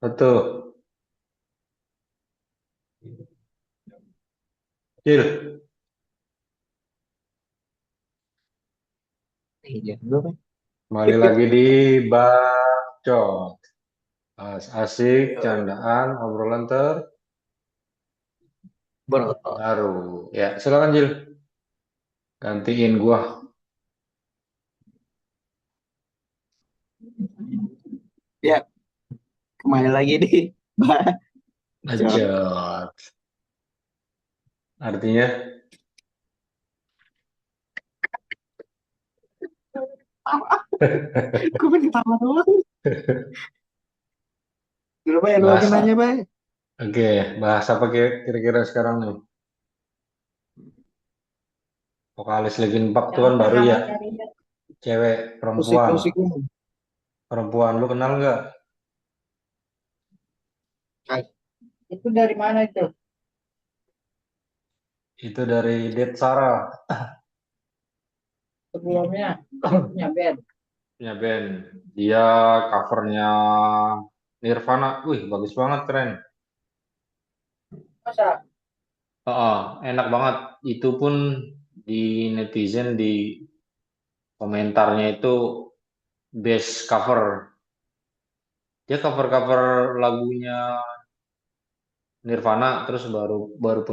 Betul. Cil, Iya, gue kan. kembali lagi di Bacot. Asik, Yo, candaan, obrolan berotot. terbaru. Ya, silakan Cil. Gantiin gua. Ya, kembali lagi di Bacot. Bacot. Artinya, Gue pengen ketawa doang. Kenapa ya lu lagi bahasa. nanya, Bay? Oke, bahasa apa kira-kira sekarang nih? Vokalis Linkin Park itu kan Yang baru ya. pertama cari Cewek, perempuan. Musik-musiknya. Perempuan, lu kenal nggak? Ay, itu dari mana itu? Itu dari Dead Sarah. Sebelumnya dia punya band. Punya band. Dia covernya Nirvana. Wih, bagus banget, keren. Masa Oh, enak banget. Itu pun di netizen di komentarnya itu best cover. Dia cover-cover lagunya Nirvana terus baru baru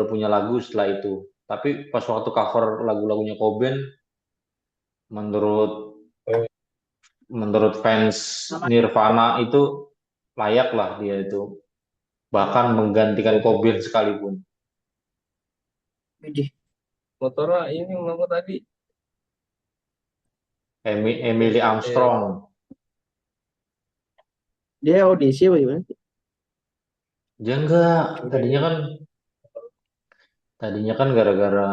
punya lagu setelah itu. Tapi pas waktu cover lagu-lagunya Cobain menurut menurut fans nama Nirvana itu layak lah dia itu. Bahkan menggantikan Cobain sekalipun. widih. Motornya ini ngomong tadi. Emily Armstrong. Dia audisi apa gimana? Dia enggak, Enggak tadinya dia. kan tadinya kan gara-gara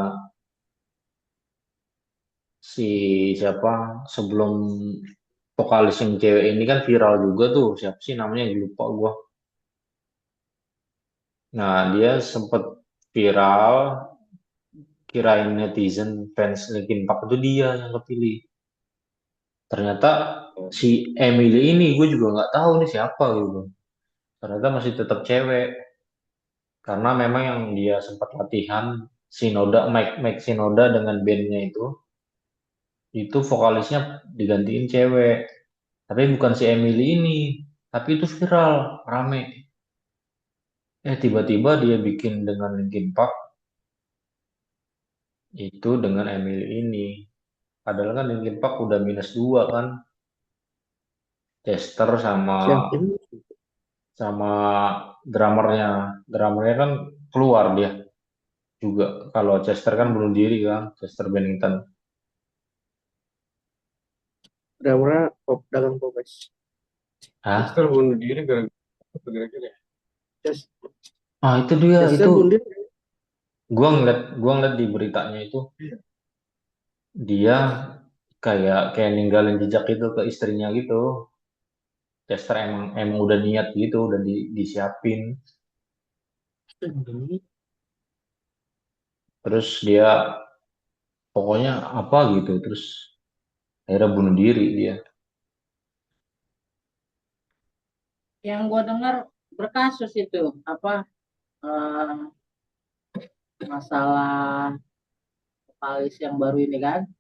si siapa sebelum vokalis yang cewek ini kan viral juga tuh siapa sih namanya lupa gua. Nah dia sempet viral, kirain netizen fans Linkin Park itu dia yang kepilih. Ternyata si Emily ini gue juga nggak tahu nih siapa gitu. Ternyata masih tetap cewek karena memang yang dia sempat latihan Shinoda Mike Shinoda dengan bandnya itu vokalisnya digantiin cewek. Tapi bukan si Emily ini, tapi itu viral, rame. Tiba-tiba dia bikin dengan Linkin Park itu dengan Emily ini. Padahal kan Linkin Park udah -2 kan. Chester sama Siapa ini? sama drummernya. Drummernya kan keluar dia juga. Kalau Chester kan bunuh diri kan, Chester Bennington. Drama pop dagang popes. Hah? Chester bunuh diri gara-gara kira-kira. Yes. Itu dia, Chester itu bunuh diri. gua ngeliat di beritanya itu dia kayak kayak ninggalin jejak itu ke istrinya gitu. Chester emang emang udah niat gitu, udah disiapin. Terus dia pokoknya apa gitu, terus akhirnya bunuh diri dia. yang gue dengar berkasus itu apa eh, masalah vokalis yang baru ini kan.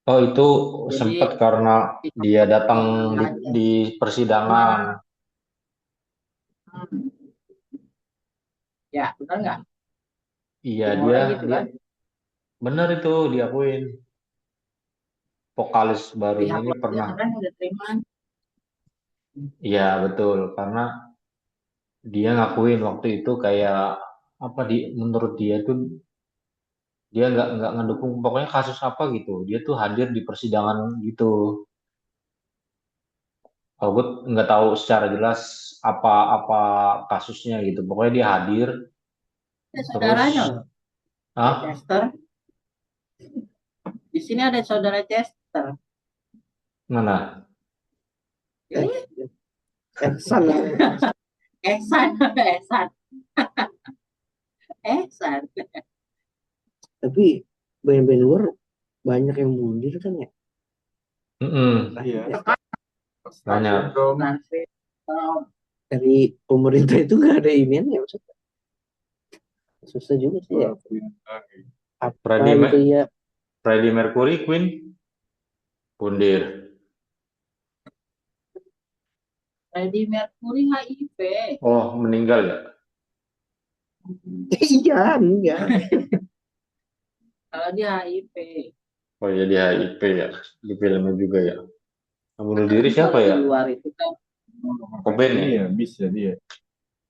Oh itu Jadi sempet karena dia datang di, aja di persidangan. semua ya benar nggak? Iya dia Rumornya gitu dia kan? benar itu diakuin. Vokalis barunya Pihak ini lo pernah. kan udah terima. Iya betul karena dia ngakuin waktu itu kayak apa menurut dia tuh dia nggak ngedukung pokoknya kasus apa gitu. Dia tuh hadir di persidangan gitu. Kalau gue nggak tahu secara jelas apa-apa kasusnya gitu. Pokoknya dia hadir, Ada terus, saudaranya loh, ada ah, Chester. Di sini ada saudara Chester. mana? Eh, Ehsan. Ehsan, Ehsan, Ehsan. Tapi band-band luar banyak yang bunuh diri kan ya? Mm-mm, Iya. banyak. Nanti Kalau dari pemerintah itu nggak ada iniannya, maksudnya susah juga sih ya. Apa Freddie, gitu ya? Freddie Mercury, Queen, pundir. Freddie Mercury HIV. Oh, meninggal ya? Iya, enggak. Kalau dia HIV. Oh, jadi HIV ya. Di filmnya juga ya. Yang bunuh diri Tapi siapa kalau di ya? luar itu kan Cobain ya? Iya, bisa dia.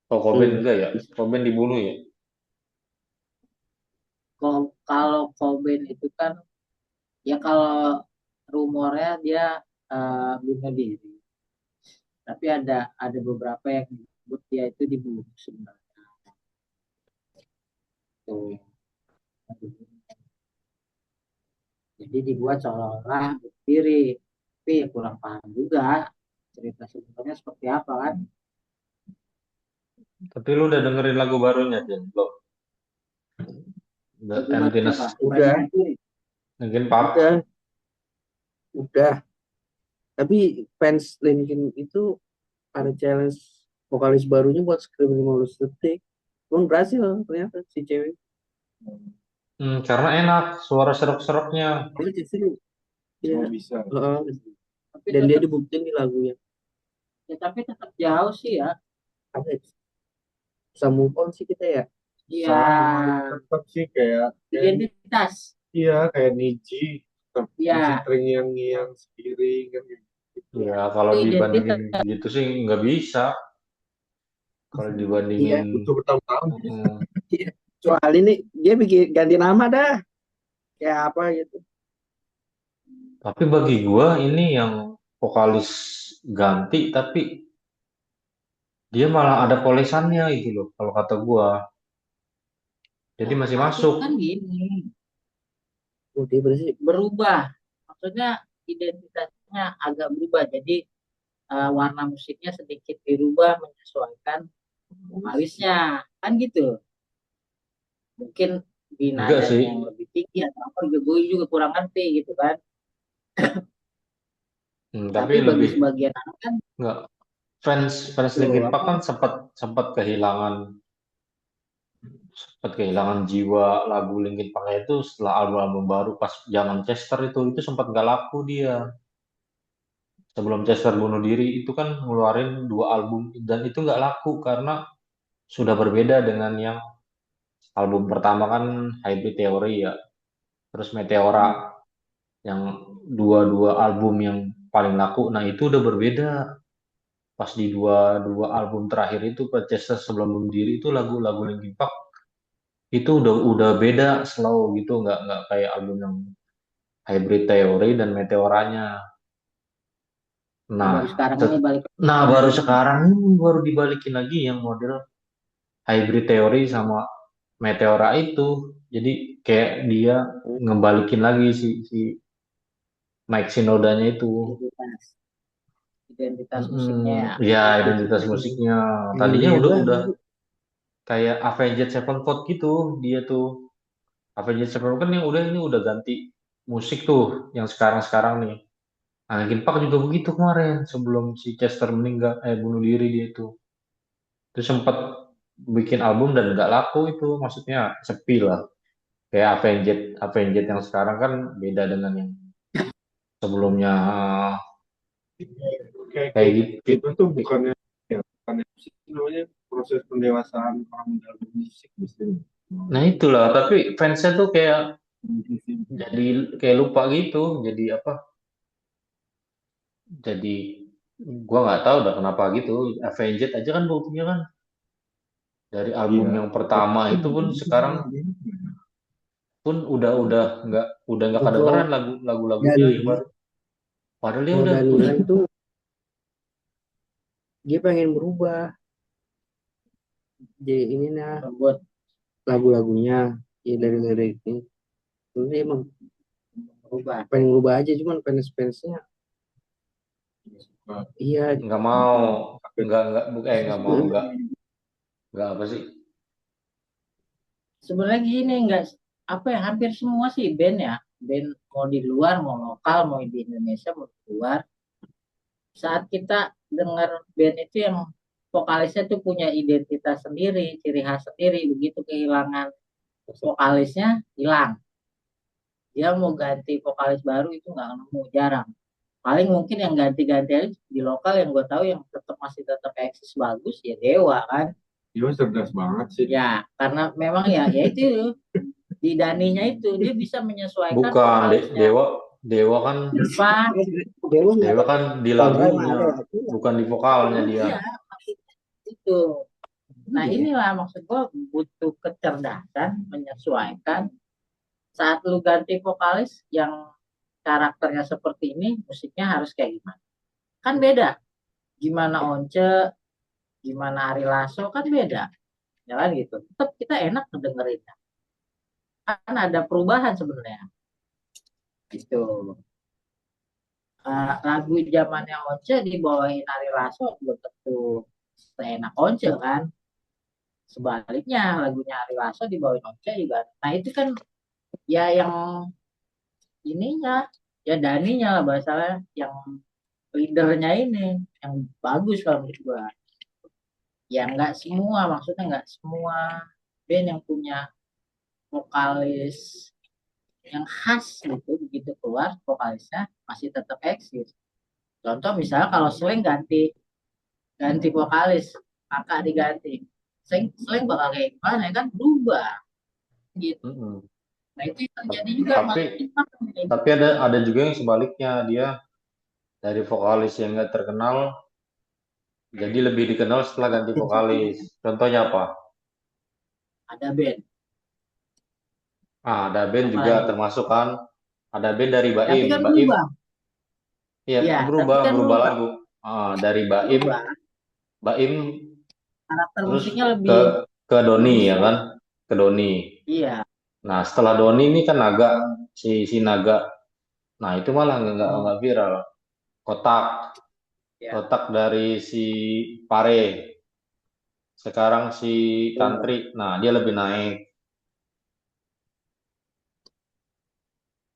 Oh, Cobain Hmm. enggak ya? Cobain dibunuh ya? kalau Cobain itu kan ya kalau rumornya dia bunuh diri. Tapi ada beberapa yang disebut dia itu dibunuh sebenarnya. Tuh. Jadi dibuat seolah-olah bunuh diri. Tapi ya kurang paham juga cerita sebenarnya seperti apa kan. Tapi lu udah dengerin lagu barunya, Jen? Lo, The Lagu baru Emptiness, apa? Udah, mungkin Pop. udah. Tapi fans Linkin itu ada challenge vokalis barunya buat scream 15 detik. Pun berhasil ternyata si cewek. Karena enak suara serok-seroknya. Itu justru ya, Cuma bisa. Tapi dan dia tetap, dibuktiin di lagunya. ya, tapi tetap jauh sih ya. Apa ya? Bisa move on sih kita ya. Iya, Tetap sih kayak identitas. iya kayak Niji, tetap Iya. masih terngiang-ngiang sendiri kan gitu. Ya, kalau Itu dibandingin identitas. gitu sih nggak bisa. Kalau Iya, dibandingin, Butuh bertahun-tahun. mm, soal ini dia bikin ganti nama dah. Kayak apa gitu. tapi bagi gua ini yang vokalis ganti, tapi dia malah ada polesannya gitu loh, kalau kata gua. Jadi masih Tapi masuk. kan gini, Oh, dia bersih. berubah. Maksudnya identitasnya agak berubah. Jadi warna musiknya sedikit dirubah menyesuaikan vokalisnya. Kan gitu. Mungkin di Enggak nadanya sih. yang lebih tinggi atau apa juga gue juga kurang ngerti gitu kan. Tapi Tapi bagi lebih sebagian orang kan enggak. Fans fans tuh Linkin Park apa kan sempat sempat kehilangan jiwa lagu Linkin Park itu setelah album-album baru pas zaman Chester itu sempat nggak laku dia. Sebelum Chester bunuh diri itu kan ngeluarin 2 album dan itu nggak laku karena sudah berbeda dengan yang album pertama kan Hybrid Theory ya, terus Meteora yang dua-dua album yang paling laku. Nah itu udah berbeda pas di dua dua album terakhir itu pas Chester sebelum bunuh diri itu lagu-lagu Linkin Park itu udah beda slow gitu nggak kayak album yang Hybrid Theory dan Meteoranya. Nah, baru sekarang ini set- balik. nah baru sekarang ini baru dibalikin lagi yang model Hybrid Theory sama Meteora itu. Jadi kayak dia ngebalikin lagi si Mike Shinoda-nya itu. identitas identitas musiknya ya. Mm-mm. Ya, identitas musiknya. Pengen Tadinya udah bela udah dulu. kayak Avenged Sevenfold gitu dia tuh. Avenged Sevenfold kan yang udah ini udah ganti musik tuh yang sekarang-sekarang nih. Nah, Linkin Park juga begitu kemarin sebelum si Chester meninggal bunuh diri dia itu. Itu sempat bikin album dan nggak laku itu, maksudnya sepi lah. Kayak Avenged Avenged yang sekarang kan beda dengan yang sebelumnya Kayak kayak gitu, gitu. itu tuh bukannya sih namanya proses pendewasaan orang dalam musik mesti. Nah itulah, tapi fansnya tuh kayak jadi kayak lupa gitu, jadi apa? Jadi gua nggak tahu udah kenapa gitu. Avenged aja kan buktinya kan dari album Iya. yang pertama itu pun sekarang pun udah nggak kedengeran Kalau lagu-lagunya yang Dani, baru. Padahal dia kalau Dani udah kan tuh dia pengen berubah. Jadi ini nah Buat lagu-lagunya ya dari liriknya. Terus dia emang berubah. pengen berubah aja, cuman fans-fansnya iya nggak mau nggak apa sih. Sebenarnya gini enggak apa ya hampir semua sih band ya. Band mau di luar mau lokal mau di Indonesia mau di luar Saat kita dengar band itu yang vokalisnya tuh punya identitas sendiri, ciri khas sendiri, begitu kehilangan vokalisnya hilang. Dia mau ganti vokalis baru itu nggak nemu, jarang. Paling mungkin yang ganti-ganti aja di lokal yang gue tahu yang masih tetap eksis bagus ya Dewa kan. Dia cerdas banget sih. Ya karena memang ya itu di Daninya itu dia bisa menyesuaikan Bukan vokalisnya. Dewa, Dewa kan Apa? Dewa kan di lagunya, bukan di vokalnya dia. Iya, itu. Nah inilah maksud gue butuh kecerdasan menyesuaikan saat lu ganti vokalis yang karakternya seperti ini, musiknya harus kayak gimana? Kan beda. Gimana Once, gimana Ari Lasso kan beda. Ya kan gitu. Tetap kita enak ngedengerinnya. Kan ada perubahan sebenarnya. Gitu. Lagu zamannya Once dibawain Ari Lasso belum tentu seenak Once kan. Sebaliknya lagunya Ari Lasso dibawain Once juga. Nah itu kan ya yang ininya, ya Daninya lah bahasanya, yang leadernya ini, yang bagus kalau menurut gua. Ya nggak semua, maksudnya nggak semua band yang punya vokalis yang khas gitu, begitu keluar vokalisnya masih tetap eksis. Contoh misalnya kalau Slang ganti ganti vokalis, kakak diganti, Slang bakal kayak gimana ya kan, berubah gitu. Mm-mm. Nah itu yang terjadi juga Tapi malah kita tapi ada juga yang sebaliknya, dia dari vokalis yang nggak terkenal jadi lebih dikenal setelah ganti vokalis. Contohnya apa? ada band Ada band juga apalagi, termasuk kan. Ada band dari tapi Baim. kan Baim, berubah ya ya, tapi berubah kan berubah berubah lagu. Dari Baim, berubah Baim karakter terus musiknya ke lebih ke Doni bagus ya lah. kan, ke Doni. Iya. Nah setelah Doni ini kan Naga, si Naga. Nah itu malah Oh nggak viral. Kotak, ya. kotak dari si Pare. Sekarang si Iya. Tantri. Nah dia lebih naik.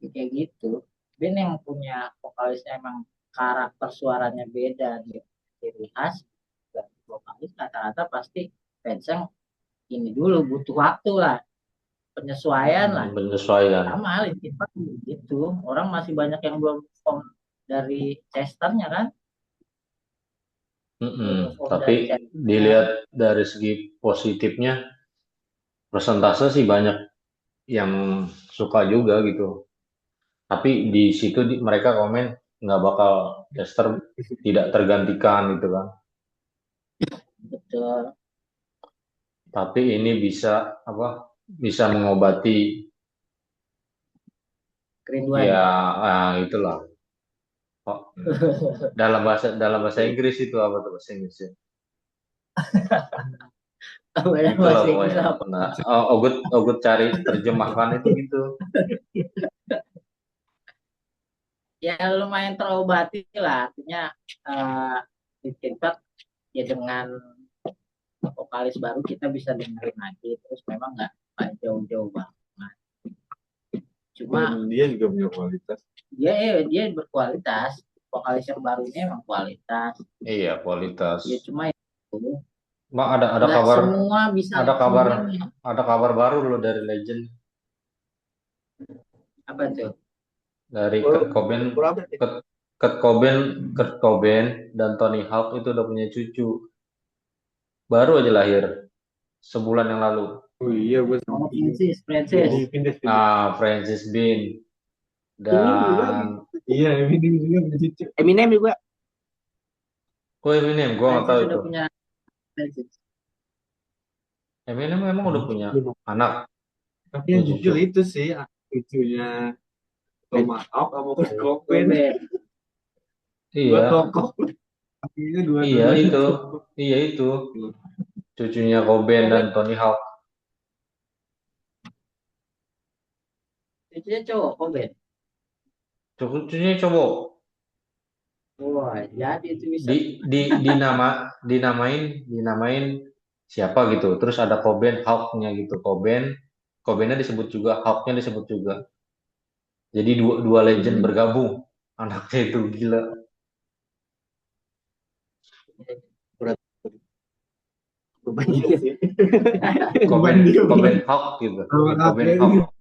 Kayak gitu. Band yang punya vokalisnya emang karakter suaranya beda, dia ciri khas, dan vokalis rata-rata pasti fans yang ini dulu butuh waktu lah, penyesuaian lah. Penyesuaian. Sama Linkin Park gitu, orang masih banyak yang belum move on dari Chesternya kan, belum move on Tapi dari Chesternya. dilihat dari segi positifnya, persentase sih banyak yang suka juga gitu. Tapi di situ mereka komen nggak bakal Chester tidak tergantikan gitu kan. Betul. Tapi ini bisa apa? Bisa mengobati Kerinduan ya, ya. itulah. Oh, dalam bahasa Inggris itu apa tuh bahasa Inggrisnya? Dalam Itulah bahasa Inggris pokoknya. apa? Nah, Ogut cari terjemahkan itu gitu. Ya lumayan terobati lah, artinya eh, Linkin Park ya dengan vokalis baru kita bisa dengerin lagi, terus memang nggak jauh-jauh banget, cuma Dan dia juga punya kualitas. dia berkualitas, vokalis yang baru ini emang kualitas Iya, kualitas. ya, cuma itu Bang, ada nggak kabar semua bisa ada langsung kabar ini. ada kabar baru loh dari Legend, Apa tuh? dari Kurt Cobain. Kurt Cobain dan Tony Hawk itu udah punya cucu. Baru aja lahir sebulan yang lalu. Oh iya, gue Oh, Francis. pindah. Francis Bean Eminem juga. dan Iya, ini juga punya cucu. Eminem juga. Eminem, gue nggak tahu Francis itu. sudah punya Francis. Eminem memang udah punya anak, Tapi yang punya jujur cucu. itu sih cucunya Thomas Hawk sama Kurt Cobain. Cobain. Dua Iya, tokoh. Akhirnya iya dua-duanya itu, tokoh. iya itu cucunya Cobain dan Tony Hawk. Cucunya cowok Cobain. Cucunya cowok. Wah, jadi itu bisa. Dinamain siapa gitu. Terus ada Cobain, Hawk-nya gitu. Cobainnya disebut juga, Hawk-nya disebut juga. Jadi dua legend bergabung. Anaknya itu gila. Berat. Beban juga sih. Cobain Hawk gitu. Cobain Hawk.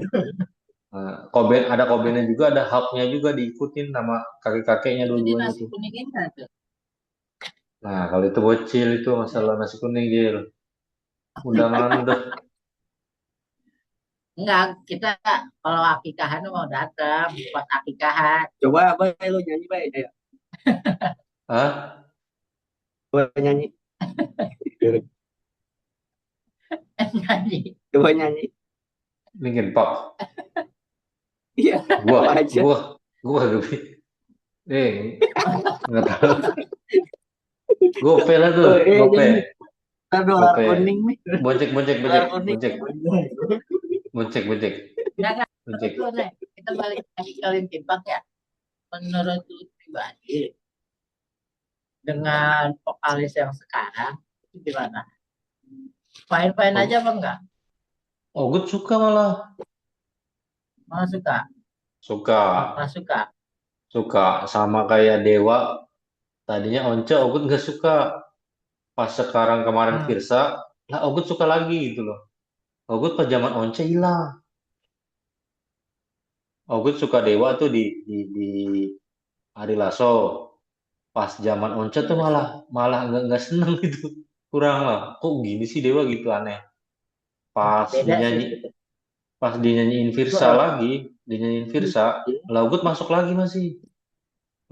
Ada Cobainnya juga, ada Hawknya juga diikutin sama kakek-kakeknya Itu di dua-duanya nasi tuh. kuning ini kan tuh. Nah, kalau itu bocil itu masalah nasi kuning Gil. Undangan udah. Enggak, kita kalau akikahan mau datang buat akikahan. Coba apa lu nyanyi baik? Ayo, Hah? coba nyanyi. Nyanyi. Coba nyanyi. Linkin Park. Iya, Gua, apa aja. gua, gua kagak nggak tahu. Gope lah tuh, Oh, gope, nyanyi. Ntar dolar gope. kuning nih. Boncek, boncek, Dolar boncek, kuning. boncek, boncek, boncek, Enggak, boncek. menurut lu nih, kita balik lagi ke Linkin Park ya. Menurut lu pribadi dengan vokalis yang sekarang itu gimana? Fine-fine aja Oh, apa enggak? oh, gue suka malah, Malah suka, suka, malah suka. suka sama kayak Dewa. Tadinya Once, Ogut nggak suka. Pas sekarang kemarin Hmm. Virsa, lah Ogut suka lagi gitu loh. Ogut pas zaman Once hilang. Ogut suka Dewa tuh di Ari Lasso. Pas zaman Once tuh Iya sih. malah malah nggak seneng gitu. Kurang lah. Kok gini sih Dewa gitu aneh. Pas Beda sih dinyanyi gitu. pas dinyanyiin Itu Virsa lagi, dinyanyiin Virsa, lah Ogut masuk lagi masih.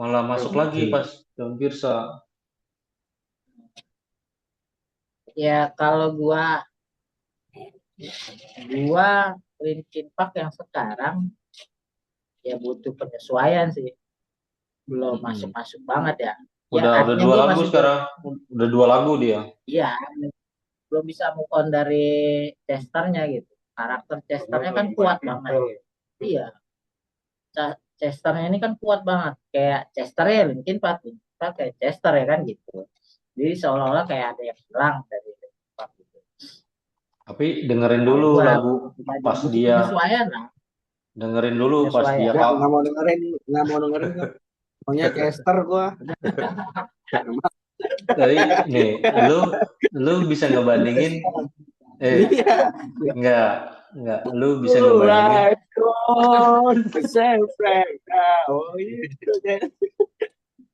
Malah masuk lagi pas zaman Virsa. ya kalau gua Linkin Park yang sekarang ya butuh penyesuaian sih. Belum Mm-mm. masuk-masuk banget ya. Ya Udah artinya dua gua lagu masih belum, sekarang. Udah dua lagu dia. iya, belum bisa move on dari Chesternya gitu. Karakter Chesternya kan kuat banget. Iya, Chesternya ini kan kuat banget. Kayak Chester ya Linkin Park, kayak Chester ya kan gitu. Jadi seolah-olah kayak ada yang hilang dari Linkin Park gitu. Tapi dengerin Kalau dulu gua lagu pribadi pas butuh dia, penyesuaian lah, dengerin dulu pas dia penyesuaian. kak. Nggak mau dengerin, nggak mau dengerin gua. Maunya Chester gua. Tadi nih, lu bisa ngebandingin, Iya. enggak, lu bisa ngebandingin, Like God, San Francisco. Oh itu kan.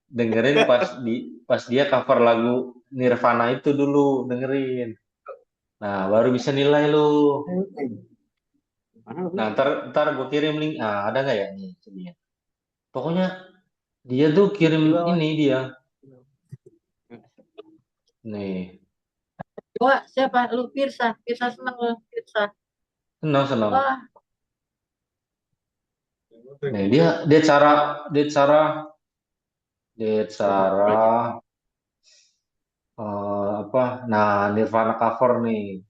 dengerin pas dia cover lagu Nirvana itu dulu, dengerin. Nah, baru bisa nilai lu. Mana lu? Nah, ntar gue kirim link. Ah, ada nggak ya? Nih, sini ya. Pokoknya dia tuh kirim Di bawah. ini dia. Nih, Gua siapa? Lu Pirsa, Pirsa seneng lu Pirsa. senang senang. Wah, Nih dia cara apa? Nah, Nirvana cover nih.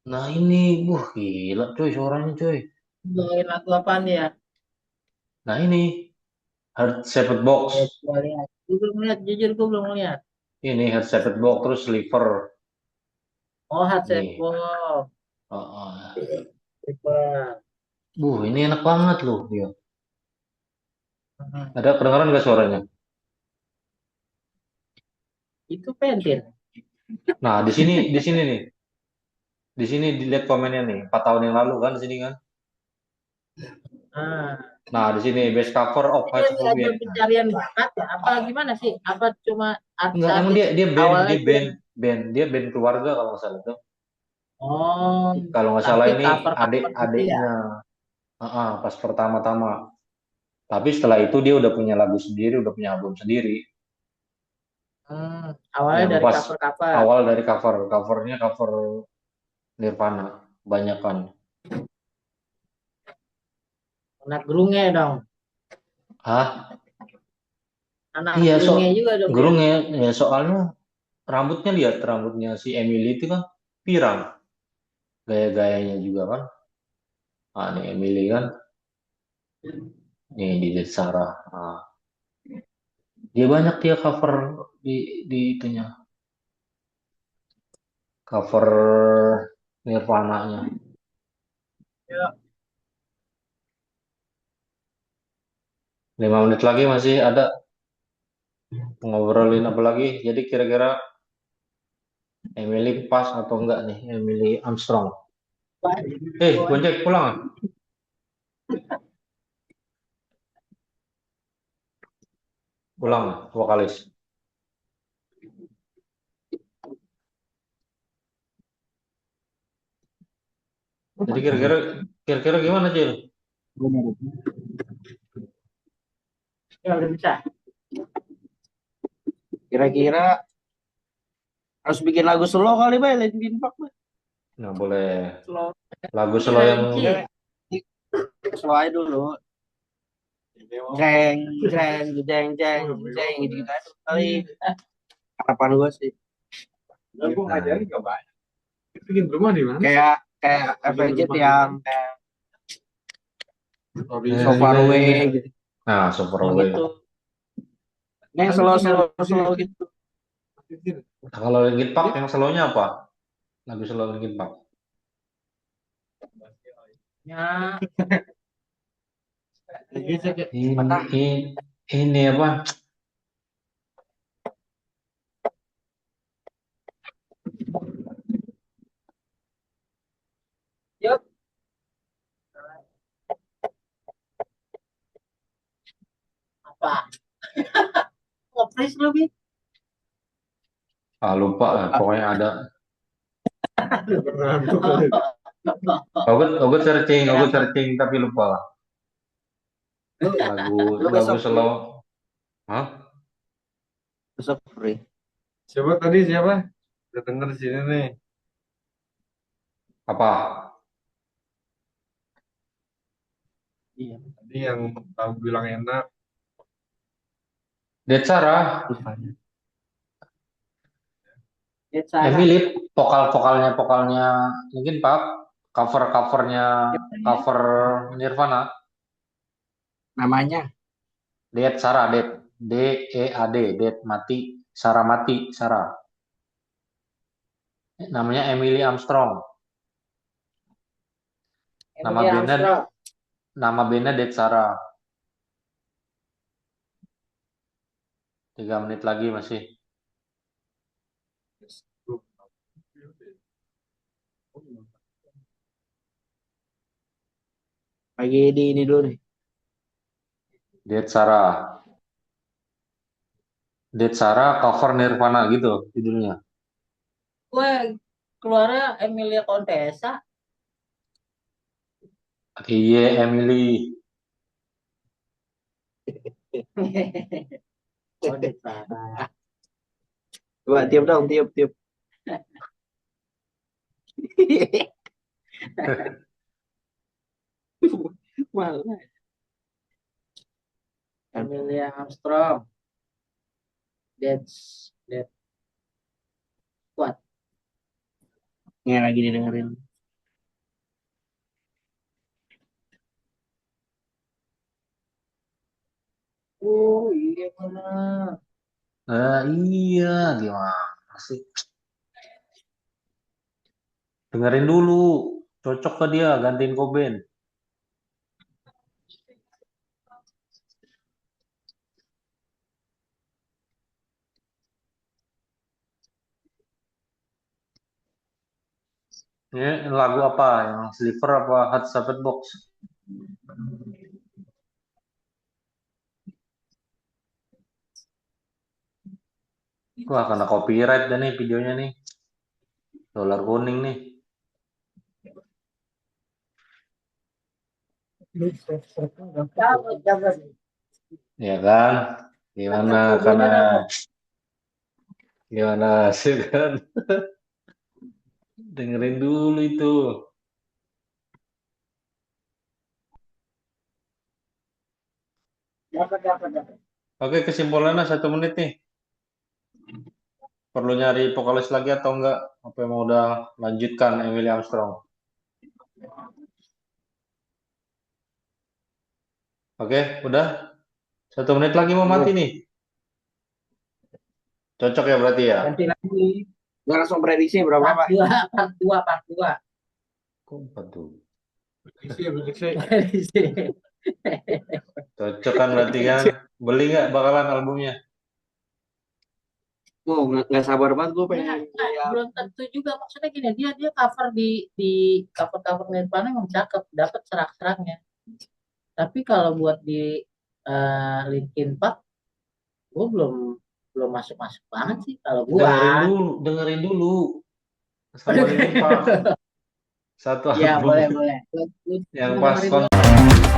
Nah ini, gila cuy suaranya cuy. bawain lagu apaan dia? Nah ini, Heart Shaped Box. Ya, gua lihat. Gua belum lihat, jujur gua belum lihat. Ini Heart Shaped Box, terus Sliver. Oh, Hard Shape Nih, Wolf. Super. ini enak banget loh dia. Hmm. Ada kedengaran nggak suaranya? Itu pentil. Nah, di sini nih. Di sini dilihat komennya nih, 4 tahun yang lalu kan di sini kan. Ah. Nah, di sini best cover of Dia Hearts ini of ada Oblivion. Nah, pencarian bakat ya? Apa gimana sih? Apa cuma enggak, emang artis-artis dia band, awalnya dia? dia band keluarga kalau nggak salah tuh. Oh, Kalau nggak salah tapi ini cover-cover gitu ya? adik-adiknya. Pas pertama-tama. Tapi setelah itu dia udah punya lagu sendiri, udah punya album sendiri. Awalnya Yang dari pas cover-cover. awal dari covernya cover Nirvana, banyak kan. Anak gerungnya dong. Hah? Anak Iya, gerungnya juga dong dia. gerung ya, soalnya lihat rambutnya si Emily itu kan pirang, gaya-gayanya juga kan. Ah, nih Emily kan, nih di Sarah. Ah, dia banyak dia cover di itunya, cover Nirvana-nya. Ya, 5 menit lagi masih ada. ngobrolin apa lagi? Jadi kira-kira Emily pas atau enggak nih, Emily Armstrong? Gojek pulang. Pulang, vokalis. Jadi kira-kira gimana, Cil? Ya udah bisa. Kira-kira harus bikin lagu slow kali Bay, Linkin Park Bay. Nggak boleh Slow. lagu slow yang Udah, slow aja dulu. Jeng, jeng, jeng, jeng, jeng, gitu aja kali. Harapan gue sih. Gue ngajarin gak banyak. Bikin rumah di mana? Kayak Avenged yang kayak Eh, So Far Away gitu. Nah, Super Yang Away. gitu. Yang slow gitu. Nah, kalau Linkin Park yang slownya apa? Lagu slow Linkin Park. Ya, Ini apa? yuk. Apa? Ngepres lu, Bi? Lupa, pokoknya ada. Pernah. Aku searching tapi lupa lah. Lagu Lu lagu besok slow. Hah? free. Siapa tadi siapa? Udah denger di sini nih. Apa? Iya. Tadi yang kamu bilang enak. Dead Sarah. Lihat Sarah. Emily vokalnya Linkin Park. Covernya cover Nirvana. Namanya Dead Sarah, Dead, Dead mati, Sarah mati, Sarah. Namanya Emily Armstrong. Nama Emily bandnya Armstrong. nama bandnya Dead Sarah. 3 menit lagi masih. lagi di ini dulu nih. Dead Sarah. Dead Sarah cover Nirvana gitu judulnya. Gue keluarnya Emilia Contessa. Iya, Emily. Oh, Lihat Sarah. Coba tiup dong, tiup. Malah. Emilia Armstrong. That's what? Nggak lagi didengerin. Oh iya benar. Iya, gimana sih? Dengerin dulu. Cocok ke dia gantiin Cobain. Ini lagu apa? Yang Sliver apa Hot Savet Box? Wah, kena copyright dah nih videonya nih. Dolar kuning nih. Dapat. Ya kan? Gimana? Karena gimana sih kan? Dengerin dulu itu. Dapat. Oke, kesimpulannya 1 menit nih. Perlu nyari vokalis lagi atau enggak? Apa mau udah lanjutkan Emily Armstrong? Oke, udah. 1 menit lagi mau mati nih. Cocok ya berarti ya? Ganti lagi. Nggak langsung prediksi berapa Pak? Part 2. Kok empat tuh? Prediksi. Cocok kan berarti kan? Beli nggak bakalan albumnya? Oh, nggak sabar banget gue Ya, pengen kayak belum tentu juga, maksudnya gini, dia cover di cover Nirvana emang cakep, dapat serak-seraknya. Tapi kalau buat di Linkin Park, gue belum belum masuk banget sih kalau gua. Dengerin dulu sama Linkin Park satu Ya album boleh boleh. Lu yang pas dengerin dulu. konser